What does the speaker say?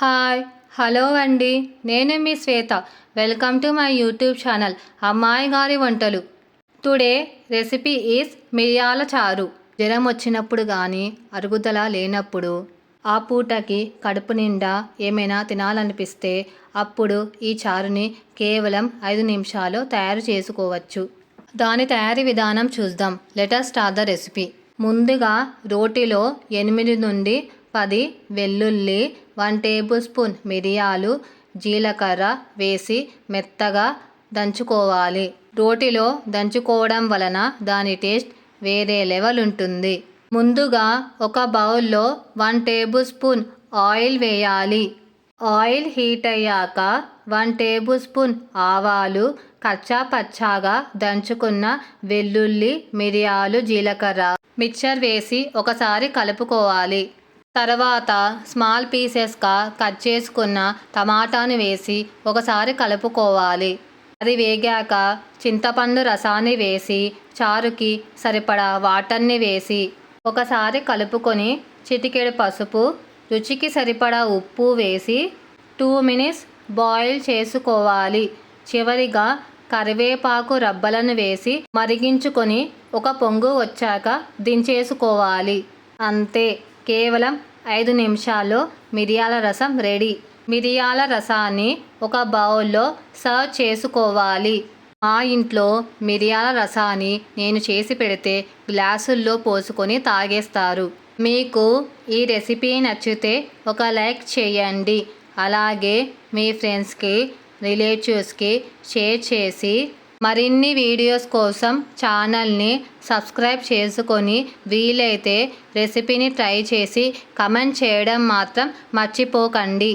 Hi hello అండి, నేను మీ Shweta. Welcome to my YouTube channel అమ్మాయి గారి వంటలు. టుడే రెసిపీ ఈజ్ మిరియాల చారు. జ్వరం వచ్చినప్పుడు కానీ అరుగుదల లేనప్పుడు ఆ పూటకి కడుపు నిండా ఏమైనా తినాలనిపిస్తే అప్పుడు ఈ చారుని కేవలం 5 నిమిషాలు తయారు చేసుకోవచ్చు. దాని తయారీ విధానం చూద్దాం. Let us start the recipe. ముందుగా రోటిలో 8 నుండి 10 వెల్లుల్లి, 1 టేబుల్ స్పూన్ మిరియాలు, జీలకర్ర వేసి మెత్తగా దంచుకోవాలి. రోటిలో దంచుకోవడం వలన దాని టేస్ట్ వేరే లెవెల్ ఉంటుంది. ముందుగా ఒక బౌల్లో 1 టేబుల్ స్పూన్ ఆయిల్ వేయాలి. ఆయిల్ హీట్ అయ్యాక 1 టేబుల్ స్పూన్ ఆవాలు, కచ్చా పచ్చాగా దంచుకున్న వెల్లుల్లి, మిరియాలు, జీలకర్ర మిక్చర్ వేసి ఒకసారి కలుపుకోవాలి. తర్వాత స్మాల్ పీసెస్గా కట్ చేసుకున్న టమాటాను వేసి ఒకసారి కలుపుకోవాలి. అది వేగాక చింతపండు రసాన్ని వేసి చారుకి సరిపడా వాటర్ని వేసి ఒకసారి కలుపుకొని చిటికెడు పసుపు, రుచికి సరిపడా ఉప్పు వేసి 2 మినిట్స్ బాయిల్ చేసుకోవాలి. చివరిగా కరివేపాకు రబ్బలను వేసి మరిగించుకొని ఒక పొంగు వచ్చాక దించేసుకోవాలి. అంతే, కేవలం 5 నిమిషాల్లో మిరియాల రసం రెడీ. మిరియాల రసాన్ని ఒక బౌల్లో సర్వ్ చేసుకోవాలి. మా ఇంట్లో మిరియాల రసాన్ని నేను చేసి పెడితే గ్లాసుల్లో పోసుకొని తాగేస్తారు. మీకు ఈ రెసిపీ నచ్చితే ఒక లైక్ చేయండి. అలాగే మీ ఫ్రెండ్స్కి, రిలేటివ్స్కి షేర్ చేసి మరిన్ని వీడియోస్ కోసం ఛానల్ని సబ్స్క్రైబ్ చేసుకొని వీలైతే రెసిపీని ట్రై చేసి కమెంట్ చేయడం మాత్రం మర్చిపోకండి.